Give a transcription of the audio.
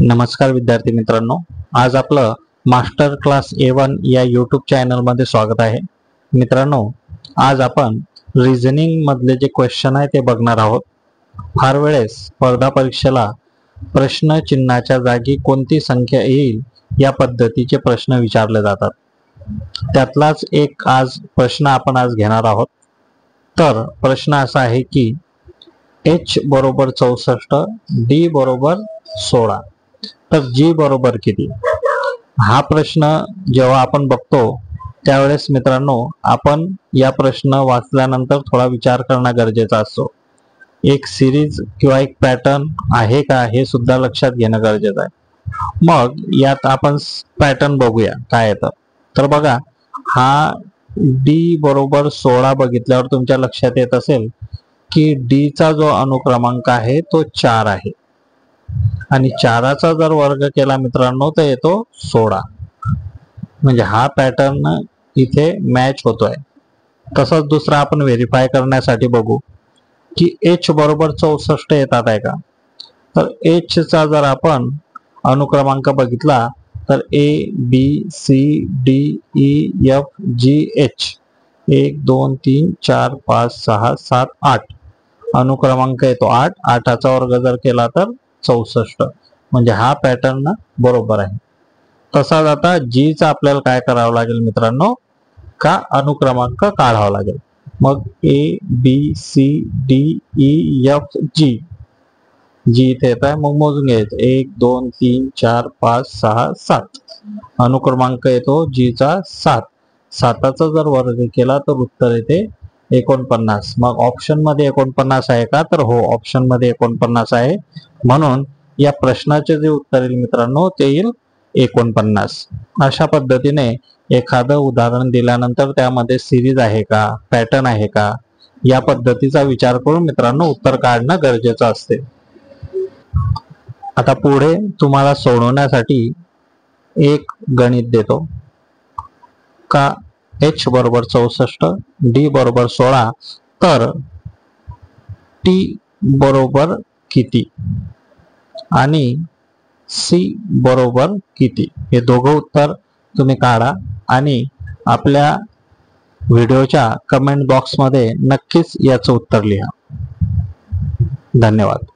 नमस्कार विद्यार्थी मित्रांनो, आज आपलं मास्टर क्लास A1 या यूट्यूब चॅनलमध्ये स्वागत आहे. मित्रांनो, आज आपण रिझनिंग मधले जे क्वेश्चन आहे ते बघणार आहोत. फार वेळेस स्पर्धा परीक्षेला प्रश्न चिन्हाच्या जागी कोणती संख्या येईल या पद्धतीचे प्रश्न विचारले जातात. त्यातलाच एक आज प्रश्न आपण आज घेणार आहोत. तर प्रश्न असा आहे की h बरोबर 64, d बरोबर 16, तर g बरोबर किती? हा प्रश्न जेव्हा आपण बघतो त्यावेळेस मित्रांनो, आपण या प्रश्न वाचल्यानंतर थोडा विचार करणं गरजेचा असतो. एक सिरीज किंवा एक पॅटर्न आहे का हे सुद्धा लक्षात घेणं गरजेचं आहे. मग यात आपण पॅटर्न बघूया काय येतं. तर बघा, हा d बरोबर 16 बघितल्यावर तुमच्या लक्षात येत असेल की d चा जो अनुक्रमांक आहे तो 4 आहे आणि 4चा जर वर्ग केला मित्रांनो तर येतो 16. म्हणजे हा पॅटर्न इथे मॅच होतोय. तसंच दुसरा आपण व्हेरीफाय करण्यासाठी बघू की h बरोबर 64 येतात आहे का. तर h चा जर आपण अनुक्रमांक बघितला तर a b c d e f g h 1 2 3 4 5 6 7 8 अनुक्रमांक येतो 8. 8चा वर्ग जर केला तर 64. म्हणजे हा पॅटर्न बरोबर आहे. तसाच आता g चा आपल्याला काय करावं लागेल मित्रांनो, का अनुक्रमांक काढावा लागेल. मग a b c d e f g इथे येत आहे. मग मोजून घ्यायचं 1 2 3 4 5 6 7 अनुक्रमांक येतो g चा 7. 7चा जर वर्ग केला तर उत्तर येते 49. मग ऑप्शन मध्ये 49 आहे का, तर हो, ऑप्शन मध्ये 49 आहे. म्हणून या प्रश्नाचे जे उत्तर येईल मित्रांनो ते येईल 49. अशा पद्धतीने एखादं उदाहरण दिल्यानंतर त्यामध्ये सिरीज आहे का, पॅटर्न आहे का, या पद्धतीचा विचार करून मित्रांनो उत्तर काढणं गरजेचं असते. आता पुढे तुम्हाला सोडवण्यासाठी एक गणित देतो. का h बरोबर 64, d बरोबर 16, तर t बरोबर किती आणि c बरोबर किती, हे दोघं उत्तर तुम्ही काढा आणि आपल्या व्हिडिओच्या कमेंट बॉक्समध्ये नक्कीच याचं उत्तर लिहा. धन्यवाद.